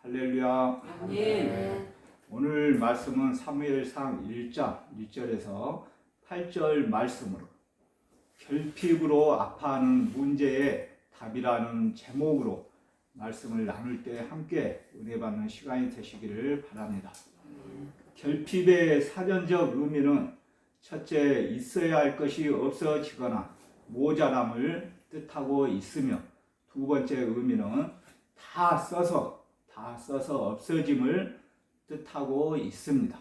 할렐루야. 아멘. 오늘 말씀은 사무엘상 1장 1절에서 8절 말씀으로 결핍으로 아파하는 문제의 답이라는 제목으로 말씀을 나눌 때 함께 은혜 받는 시간이 되시기를 바랍니다. 결핍의 사전적 의미는 첫째, 있어야 할 것이 없어지거나 모자람을 뜻하고 있으며, 두 번째 의미는 다 써서 없어짐을 뜻하고 있습니다.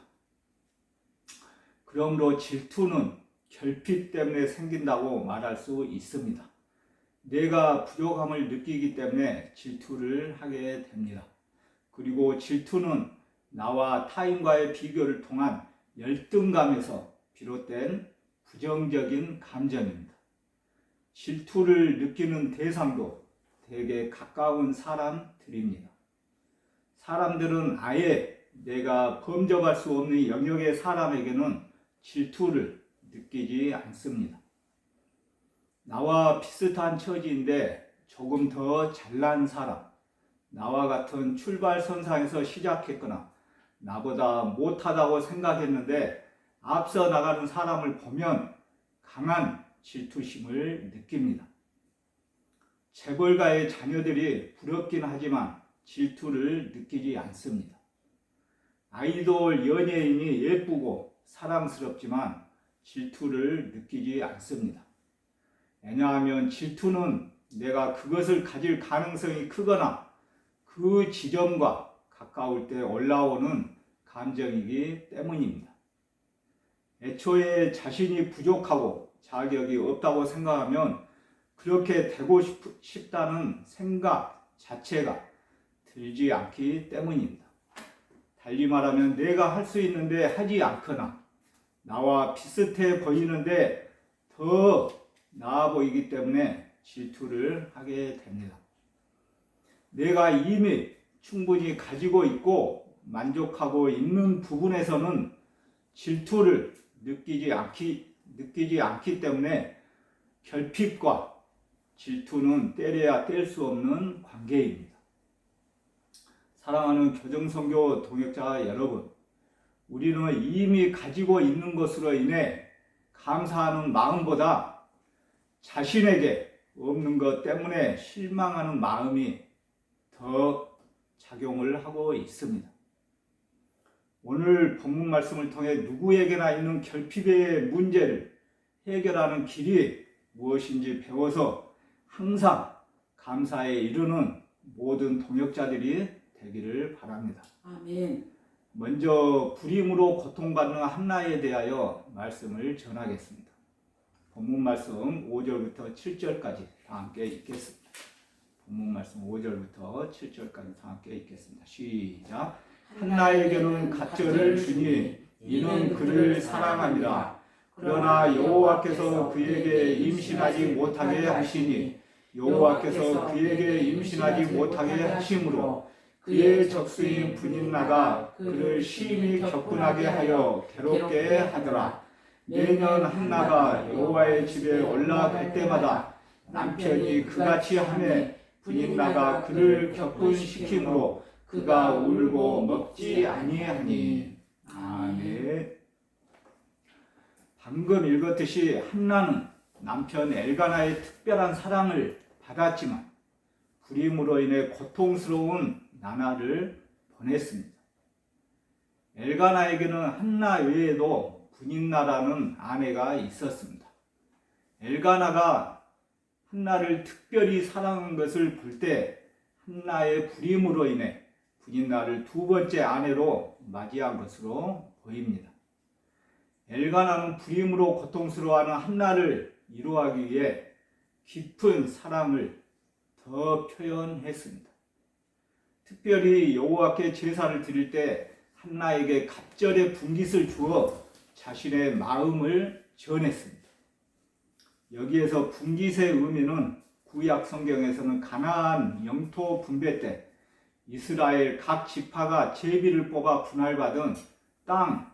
그러므로 질투는 결핍 때문에 생긴다고 말할 수 있습니다. 내가 부족함을 느끼기 때문에 질투를 하게 됩니다. 그리고 질투는 나와 타인과의 비교를 통한 열등감에서 비롯된 부정적인 감정입니다. 질투를 느끼는 대상도 되게 가까운 사람들입니다. 사람들은 아예 내가 범접할 수 없는 영역의 사람에게는 질투를 느끼지 않습니다. 나와 비슷한 처지인데 조금 더 잘난 사람, 나와 같은 출발선상에서 시작했거나 나보다 못하다고 생각했는데 앞서 나가는 사람을 보면 강한 질투심을 느낍니다. 재벌가의 자녀들이 부럽긴 하지만 질투를 느끼지 않습니다. 아이돌 연예인이 예쁘고 사랑스럽지만 질투를 느끼지 않습니다. 왜냐하면 질투는 내가 그것을 가질 가능성이 크거나 그 지점과 가까울 때 올라오는 감정이기 때문입니다. 애초에 자신이 부족하고 자격이 없다고 생각하면 그렇게 되고 싶다는 생각 자체가 들지 않기 때문입니다. 달리 말하면 내가 할 수 있는데 하지 않거나 나와 비슷해 보이는데 더 나아 보이기 때문에 질투를 하게 됩니다. 내가 이미 충분히 가지고 있고 만족하고 있는 부분에서는 질투를 느끼지 않기 때문에 결핍과 질투는 떼려야 뗄 수 없는 관계입니다. 사랑하는 교정선교 동역자 여러분, 우리는 이미 가지고 있는 것으로 인해 감사하는 마음보다 자신에게 없는 것 때문에 실망하는 마음이 더 작용을 하고 있습니다. 오늘 본문 말씀을 통해 누구에게나 있는 결핍의 문제를 해결하는 길이 무엇인지 배워서 항상 감사에 이르는 모든 동역자들이 되기를 바랍니다. 아멘. 먼저 불임으로 고통받는 한나에 대하여 말씀을 전하겠습니다. 본문 말씀 5절부터 7절까지 다 함께 읽겠습니다. 본문 말씀 5절부터 7절까지 다 함께 읽겠습니다. 시작. 한나에게는 갑절을 주니 이는 그를 사랑함이라. 그러나 여호와께서 그에게 임신하지 못하게 하시니 여호와께서 그에게 임신하지 못하게 하심으로 그의 적수인 분인나가 그를 심히 격분하게 하여 괴롭게 하더라. 매년 한나가 여호와의 집에 올라갈 때마다 남편이 그같이 하매 분인나가 그를 격분시키므로 그가 울고 먹지 아니하니. 아멘. 방금 읽었듯이 한나는 남편 엘가나의 특별한 사랑을 받았지만 불임으로 인해 고통스러운 나날을 보냈습니다. 엘가나에게는 한나 외에도 분인나라는 아내가 있었습니다. 엘가나가 한나를 특별히 사랑한 것을 볼 때 한나의 불임으로 인해 분인나를 두 번째 아내로 맞이한 것으로 보입니다. 엘가나는 불임으로 고통스러워하는 한나를 위로하기 위해 깊은 사랑을 더 표현했습니다. 특별히 여호와께 제사를 드릴 때 한나에게 갑절의 분깃을 주어 자신의 마음을 전했습니다. 여기에서 분깃의 의미는 구약 성경에서는 가나안 영토 분배 때 이스라엘 각 지파가 제비를 뽑아 분할받은 땅,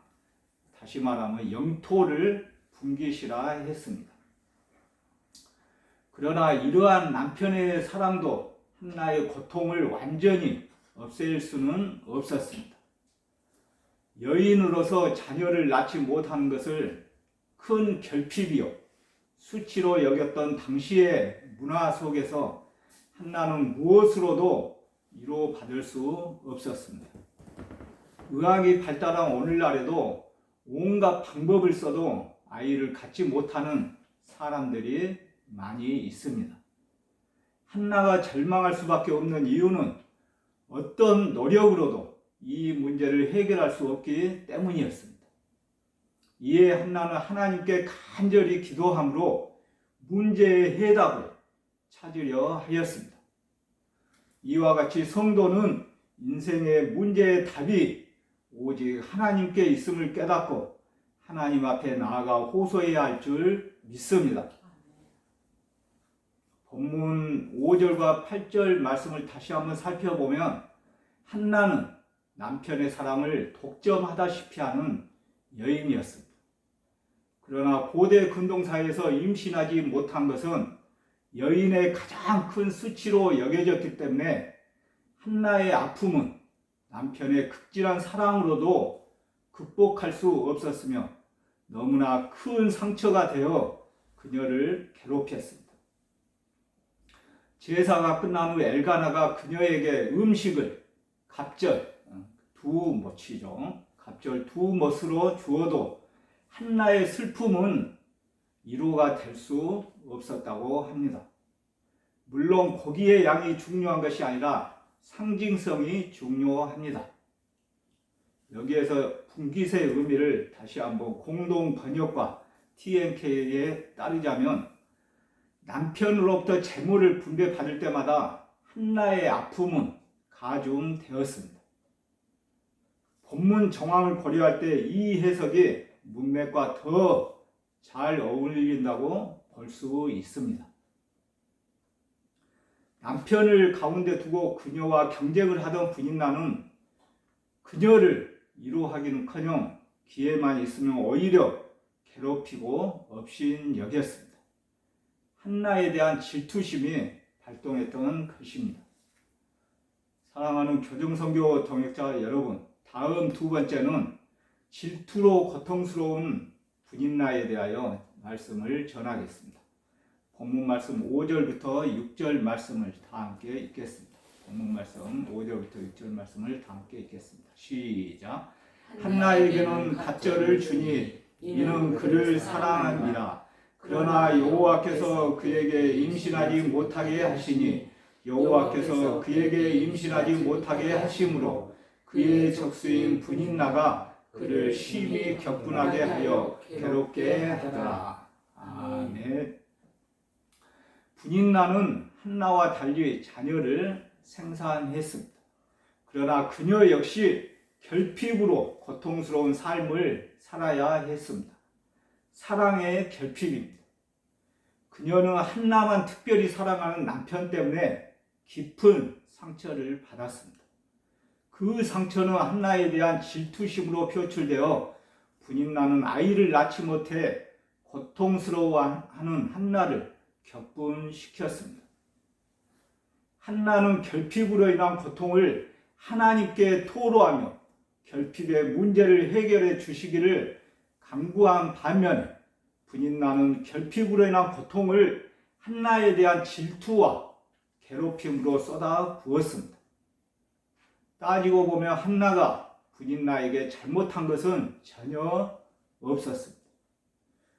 다시 말하면 영토를 분깃이라 했습니다. 그러나 이러한 남편의 사랑도 한나의 고통을 완전히 없앨 수는 없었습니다. 여인으로서 자녀를 낳지 못하는 것을 큰 결핍이요 수치로 여겼던 당시의 문화 속에서 한나는 무엇으로도 위로받을 수 없었습니다. 의학이 발달한 오늘날에도 온갖 방법을 써도 아이를 갖지 못하는 사람들이 많이 있습니다. 한나가 절망할 수밖에 없는 이유는 어떤 노력으로도 이 문제를 해결할 수 없기 때문이었습니다. 이에 한나는 하나님께 간절히 기도함으로 문제의 해답을 찾으려 하였습니다. 이와 같이 성도는 인생의 문제의 답이 오직 하나님께 있음을 깨닫고 하나님 앞에 나아가 호소해야 할 줄 믿습니다. 본문 5절과 8절 말씀을 다시 한번 살펴보면 한나는 남편의 사랑을 독점하다시피 하는 여인이었습니다. 그러나 고대 근동사회에서 임신하지 못한 것은 여인의 가장 큰 수치로 여겨졌기 때문에 한나의 아픔은 남편의 극진한 사랑으로도 극복할 수 없었으며 너무나 큰 상처가 되어 그녀를 괴롭혔습니다. 제사가 끝난 후 엘가나가 그녀에게 음식을 갑절 두 못으로 주어도 한나의 슬픔은 위로가 될 수 없었다고 합니다. 물론 고기의 양이 중요한 것이 아니라 상징성이 중요합니다. 여기에서 분깃의 의미를 다시 한번 공동 번역과 TNK에 따르자면 남편으로부터 재물을 분배받을 때마다 한나의 아픔은 가중되었습니다. 본문 정황을 고려할 때 이 해석이 문맥과 더 잘 어울린다고 볼 수 있습니다. 남편을 가운데 두고 그녀와 경쟁을 하던 분인나는 그녀를 위로하기는커녕 기회만 있으면 오히려 괴롭히고 업신여겼습니다. 한나에 대한 질투심이 발동했던 것입니다. 사랑하는 교정선교 동역자 여러분, 다음 두 번째는 질투로 고통스러운 분인나에 대하여 말씀을 전하겠습니다. 본문 말씀 5절부터 6절 말씀을 다 함께 읽겠습니다. 본문 말씀 5절부터 6절 말씀을 다 함께 읽겠습니다. 시작. 한나에게는 갑절을 주니 이는 그를 사랑함이라. 그러나 여호와께서 그에게 임신하지 못하게 하시니 여호와께서 그에게 임신하지 못하게 하심으로 그의 적수인 분인나가 그를 심히 격분하게 하여 괴롭게 하더라. 아멘. 분인나는 한나와 달리 자녀를 생산했습니다. 그러나 그녀 역시 결핍으로 고통스러운 삶을 살아야 했습니다. 사랑의 결핍입니다. 그녀는 한나만 특별히 사랑하는 남편 때문에 깊은 상처를 받았습니다. 그 상처는 한나에 대한 질투심으로 표출되어 분인나는 아이를 낳지 못해 고통스러워하는 한나를 격분시켰습니다. 한나는 결핍으로 인한 고통을 하나님께 토로하며 결핍의 문제를 해결해 주시기를 간구한 반면에 분인나는 결핍으로 인한 고통을 한나에 대한 질투와 괴롭힘으로 쏟아 부었습니다. 따지고 보면 한나가 분인나에게 잘못한 것은 전혀 없었습니다.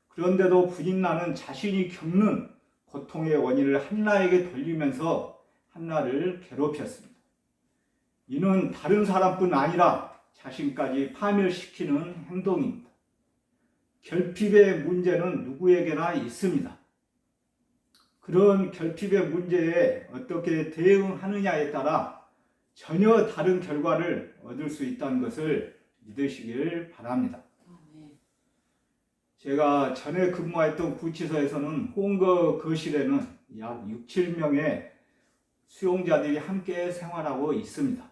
그런데도 분인나는 자신이 겪는 고통의 원인을 한나에게 돌리면서 한나를 괴롭혔습니다. 이는 다른 사람뿐 아니라 자신까지 파멸시키는 행동입니다. 결핍의 문제는 누구에게나 있습니다. 그런 결핍의 문제에 어떻게 대응하느냐에 따라 전혀 다른 결과를 얻을 수 있다는 것을 믿으시길 바랍니다. 제가 전에 근무했던 구치소에서는 홍거 거실에는 약 6, 7명의 수용자들이 함께 생활하고 있습니다.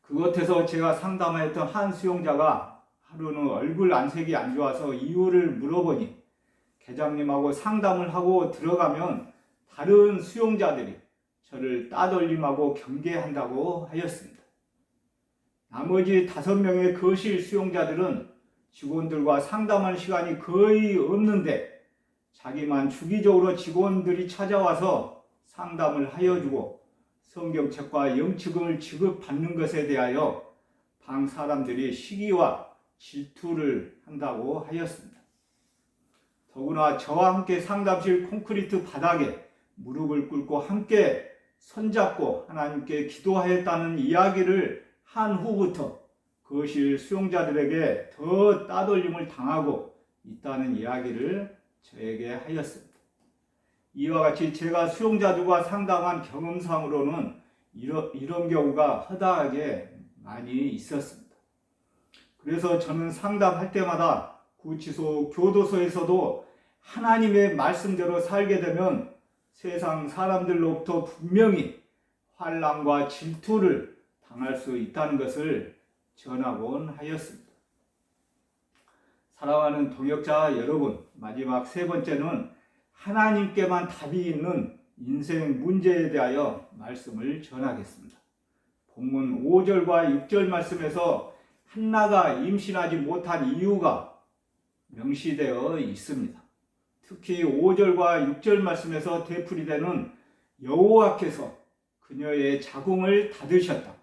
그곳에서 제가 상담했던 한 수용자가 하루는 얼굴 안색이 안 좋아서 이유를 물어보니 계장님하고 상담을 하고 들어가면 다른 수용자들이 저를 따돌림하고 경계한다고 하였습니다. 나머지 5명의 거실 수용자들은 직원들과 상담할 시간이 거의 없는데 자기만 주기적으로 직원들이 찾아와서 상담을 하여주고 성경책과 영측을 지급받는 것에 대하여 방 사람들이 시기와 질투를 한다고 하였습니다. 더구나 저와 함께 상담실 콘크리트 바닥에 무릎을 꿇고 함께 손잡고 하나님께 기도하였다는 이야기를 한 후부터 거실 수용자들에게 더 따돌림을 당하고 있다는 이야기를 저에게 하였습니다. 이와 같이 제가 수용자들과 상담한 경험상으로는 이런 경우가 허다하게 많이 있었습니다. 그래서 저는 상담할 때마다 구치소, 교도소에서도 하나님의 말씀대로 살게 되면 세상 사람들로부터 분명히 환난과 질투를 당할 수 있다는 것을 전하곤 하였습니다. 사랑하는 동역자 여러분, 마지막 3번째는 하나님께만 답이 있는 인생 문제에 대하여 말씀을 전하겠습니다. 본문 5절과 6절 말씀에서 한나가 임신하지 못한 이유가 명시되어 있습니다. 특히 5절과 6절 말씀에서 되풀이되는 여호와께서 그녀의 자궁을 닫으셨다,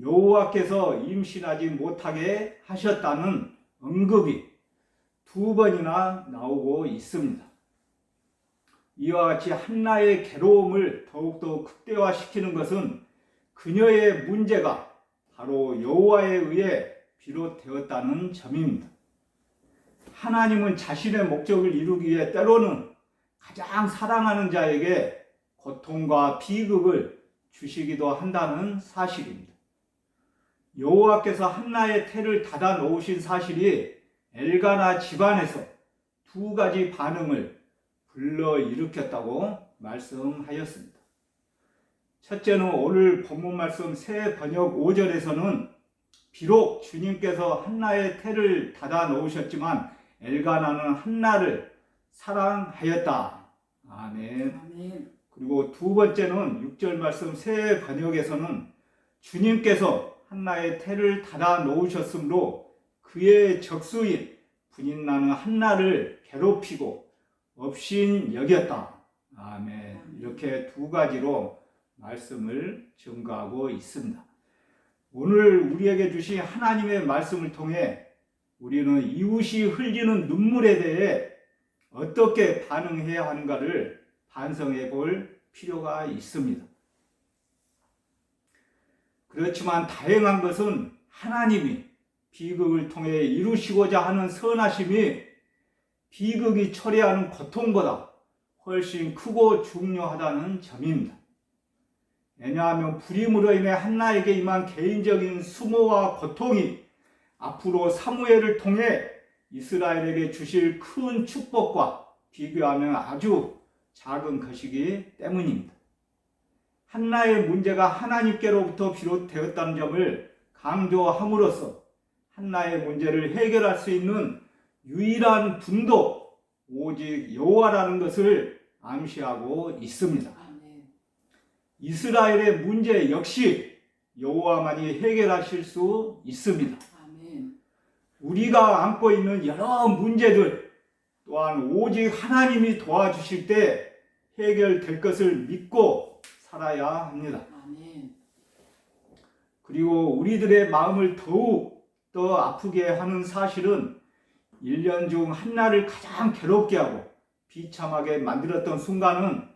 여호와께서 임신하지 못하게 하셨다는 언급이 2번이나 나오고 있습니다. 이와 같이 한나의 괴로움을 더욱더 극대화시키는 것은 그녀의 문제가 바로 여호와에 의해 비롯되었다는 점입니다. 하나님은 자신의 목적을 이루기 위해 때로는 가장 사랑하는 자에게 고통과 비극을 주시기도 한다는 사실입니다. 여호와께서 한나의 태를 닫아 놓으신 사실이 엘가나 집안에서 2가지 반응을 불러일으켰다고 말씀하였습니다. 첫째는 오늘 본문 말씀 새 번역 5절에서는 비록 주님께서 한나의 태를 닫아 놓으셨지만 엘가나는 한나를 사랑하였다. 아멘. 아멘. 그리고 2번째는 6절 말씀 새 번역에서는 주님께서 한나의 태를 닫아 놓으셨으므로 그의 적수인 분인나는 한나를 괴롭히고 업신 여겼다. 아멘. 이렇게 2가지로 말씀을 증거하고 있습니다. 오늘 우리에게 주신 하나님의 말씀을 통해 우리는 이웃이 흘리는 눈물에 대해 어떻게 반응해야 하는가를 반성해 볼 필요가 있습니다. 그렇지만 다행한 것은 하나님이 비극을 통해 이루시고자 하는 선하심이 비극이 초래하는 고통보다 훨씬 크고 중요하다는 점입니다. 왜냐하면 불임으로 인해 한나에게 임한 개인적인 수모와 고통이 앞으로 사무엘을 통해 이스라엘에게 주실 큰 축복과 비교하면 아주 작은 것이기 때문입니다. 한나의 문제가 하나님께로부터 비롯되었다는 점을 강조함으로써 한나의 문제를 해결할 수 있는 유일한 분도 오직 여호와라는 것을 암시하고 있습니다. 아멘. 이스라엘의 문제 역시 여호와만이 해결하실 수 있습니다. 아멘. 우리가 안고 있는 여러 문제들 또한 오직 하나님이 도와주실 때 해결될 것을 믿고 살아야 합니다. 아멘. 그리고 우리들의 마음을 더욱 더 아프게 하는 사실은 1년 중 한나를 가장 괴롭게 하고 비참하게 만들었던 순간은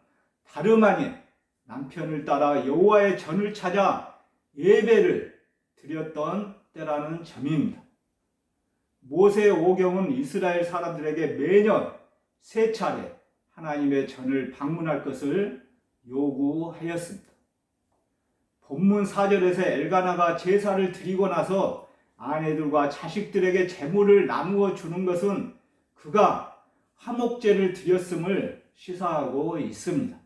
다름 아닌 남편을 따라 여호와의 전을 찾아 예배를 드렸던 때라는 점입니다. 모세 오경은 이스라엘 사람들에게 매년 3차례 하나님의 전을 방문할 것을 요구하였습니다. 본문 4절에서 엘가나가 제사를 드리고 나서 아내들과 자식들에게 제물을 나누어 주는 것은 그가 화목제를 드렸음을 시사하고 있습니다.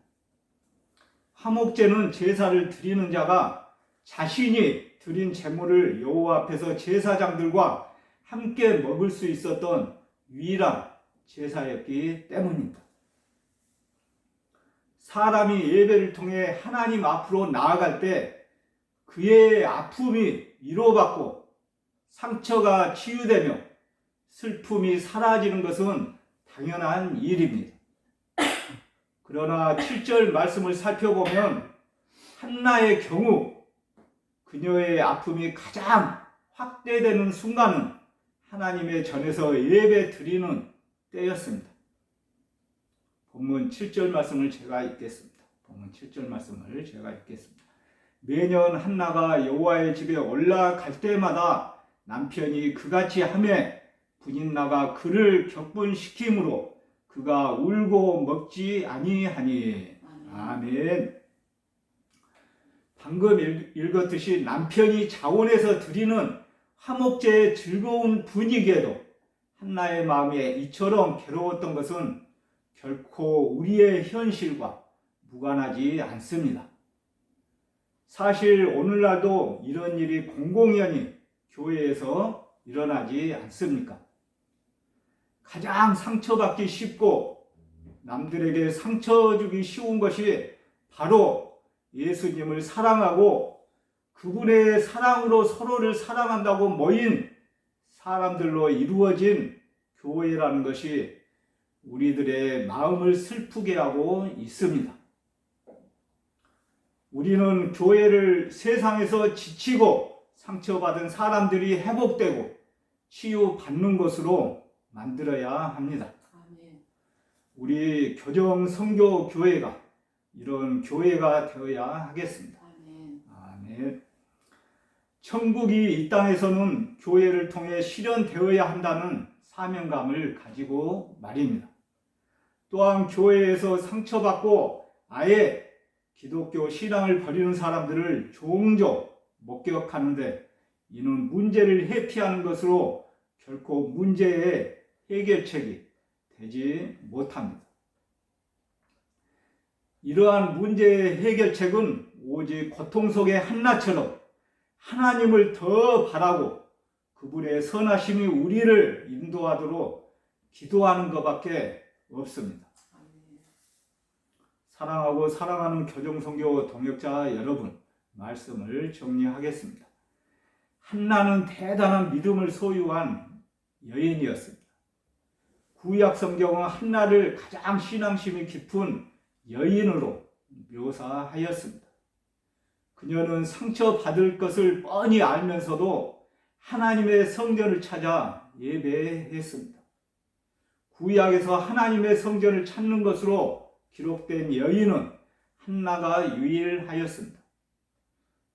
화목제는 제사를 드리는 자가 자신이 드린 제물을 여호와 앞에서 제사장들과 함께 먹을 수 있었던 유일한 제사였기 때문입니다. 사람이 예배를 통해 하나님 앞으로 나아갈 때 그의 아픔이 위로받고 상처가 치유되며 슬픔이 사라지는 것은 당연한 일입니다. 그러나 7절 말씀을 살펴보면 한나의 경우 그녀의 아픔이 가장 확대되는 순간은 하나님의 전에서 예배 드리는 때였습니다. 본문 7절 말씀을 제가 읽겠습니다. 본문 7절 말씀을 제가 읽겠습니다. 매년 한나가 여호와의 집에 올라갈 때마다 남편이 그같이 하매 분인나가 그를 격분시키므로 그가 울고 먹지 아니하니. 아멘. 방금 읽었듯이 남편이 자원해서 드리는 화목제의 즐거운 분위기에도 한나의 마음에 이처럼 괴로웠던 것은 결코 우리의 현실과 무관하지 않습니다. 사실 오늘날도 이런 일이 공공연히 교회에서 일어나지 않습니까? 가장 상처받기 쉽고 남들에게 상처 주기 쉬운 것이 바로 예수님을 사랑하고 그분의 사랑으로 서로를 사랑한다고 모인 사람들로 이루어진 교회라는 것이 우리들의 마음을 슬프게 하고 있습니다. 우리는 교회를 세상에서 지치고 상처받은 사람들이 회복되고 치유받는 것으로 만들어야 합니다. 우리 교정 선교 교회가 이런 교회가 되어야 하겠습니다. 아멘. 천국이 이 땅에서는 교회를 통해 실현되어야 한다는 사명감을 가지고 말입니다. 또한 교회에서 상처받고 아예 기독교 신앙을 버리는 사람들을 종종 목격하는데 이는 문제를 회피하는 것으로 결코 문제의 해결책이 되지 못합니다. 이러한 문제의 해결책은 오직 고통 속의 한나처럼 하나님을 더 바라고 그분의 선하심이 우리를 인도하도록 기도하는 것밖에 없습니다. 사랑하고 사랑하는 교정선교 동역자 여러분, 말씀을 정리하겠습니다. 한나는 대단한 믿음을 소유한 여인이었습니다. 구약 성경은 한나를 가장 신앙심이 깊은 여인으로 묘사하였습니다. 그녀는 상처받을 것을 뻔히 알면서도 하나님의 성전을 찾아 예배했습니다. 구약에서 하나님의 성전을 찾는 것으로 기록된 여인은 한나가 유일하였습니다.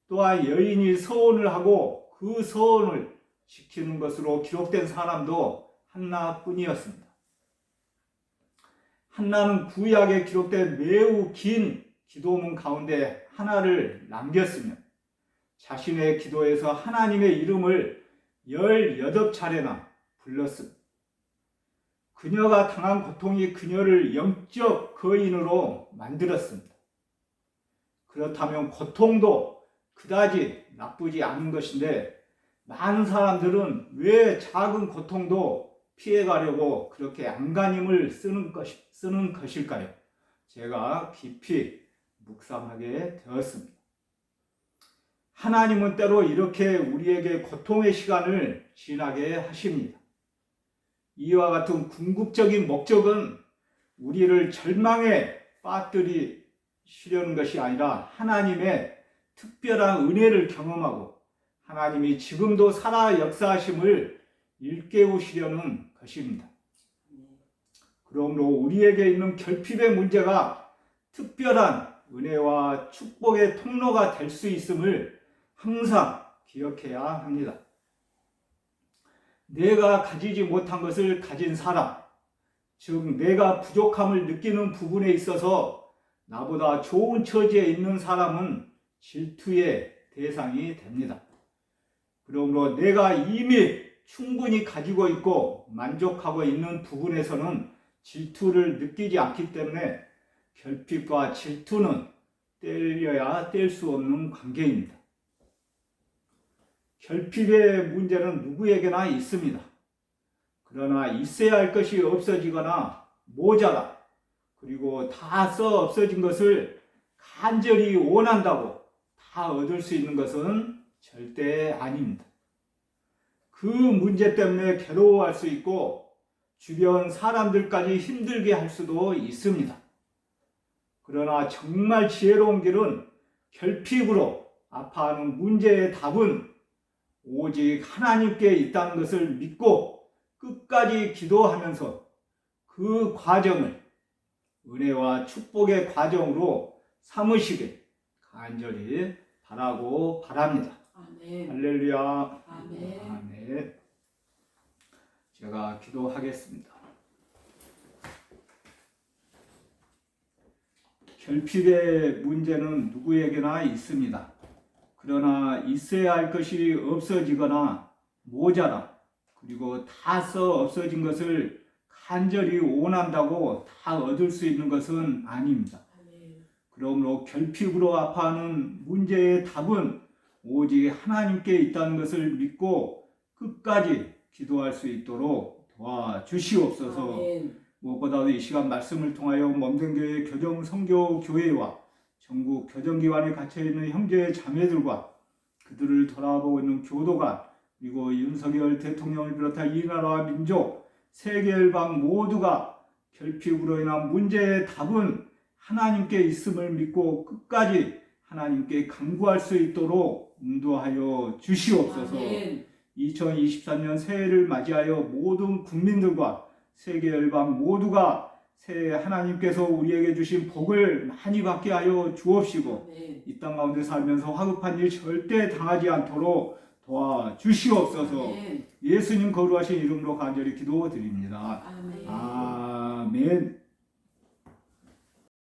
또한 여인이 서원을 하고 그 서원을 지키는 것으로 기록된 사람도 한나뿐이었습니다. 한나는 구약에 기록된 매우 긴 기도문 가운데 하나를 남겼으며 자신의 기도에서 하나님의 이름을 18차례나 불렀습니다. 그녀가 당한 고통이 그녀를 영적 거인으로 만들었습니다. 그렇다면 고통도 그다지 나쁘지 않은 것인데 많은 사람들은 왜 작은 고통도 피해가려고 그렇게 안간힘을 쓰는 것일까요? 제가 깊이 묵상하게 되었습니다. 하나님은 때로 이렇게 우리에게 고통의 시간을 지나게 하십니다. 이와 같은 궁극적인 목적은 우리를 절망에 빠뜨리시려는 것이 아니라 하나님의 특별한 은혜를 경험하고 하나님이 지금도 살아 역사하심을 일깨우시려는 것입니다. 그러므로 우리에게 있는 결핍의 문제가 특별한 은혜와 축복의 통로가 될 수 있음을 항상 기억해야 합니다. 내가 가지지 못한 것을 가진 사람, 즉 내가 부족함을 느끼는 부분에 있어서 나보다 좋은 처지에 있는 사람은 질투의 대상이 됩니다. 그러므로 내가 이미 충분히 가지고 있고 만족하고 있는 부분에서는 질투를 느끼지 않기 때문에 결핍과 질투는 떼려야 뗄 수 없는 관계입니다. 결핍의 문제는 누구에게나 있습니다. 그러나 있어야 할 것이 없어지거나 모자라, 그리고 다 써 없어진 것을 간절히 원한다고 다 얻을 수 있는 것은 절대 아닙니다. 그 문제 때문에 괴로워할 수 있고 주변 사람들까지 힘들게 할 수도 있습니다. 그러나 정말 지혜로운 길은 결핍으로 아파하는 문제의 답은 오직 하나님께 있다는 것을 믿고 끝까지 기도하면서 그 과정을 은혜와 축복의 과정으로 삼으시길 간절히 바라고 바랍니다. 아멘. 할렐루야. 아멘. 아멘. 제가 기도하겠습니다. 결핍의 문제는 누구에게나 있습니다. 그러나 있어야 할 것이 없어지거나 모자라 그리고 다 써 없어진 것을 간절히 원한다고 다 얻을 수 있는 것은 아닙니다. 그러므로 결핍으로 아파하는 문제의 답은 오직 하나님께 있다는 것을 믿고 끝까지 기도할 수 있도록 도와주시옵소서. 아멘. 무엇보다도 이 시간 말씀을 통하여 몸된교회 교정선교교회와 전국 교정기관에 갇혀있는 형제 자매들과 그들을 돌아보고 있는 교도관 그리고 윤석열 대통령을 비롯한 이 나라와 민족 세계 열방 모두가 결핍으로 인한 문제의 답은 하나님께 있음을 믿고 끝까지 하나님께 간구할 수 있도록 인도하여 주시옵소서. 아멘. 2024년 새해를 맞이하여 모든 국민들과 세계 열방 모두가 새해 하나님께서 우리에게 주신 복을 많이 받게 하여 주옵시고 이 땅 가운데 살면서 화급한 일 절대 당하지 않도록 도와주시옵소서. 아멘. 예수님 거룩하신 이름으로 간절히 기도드립니다. 아멘. 아멘.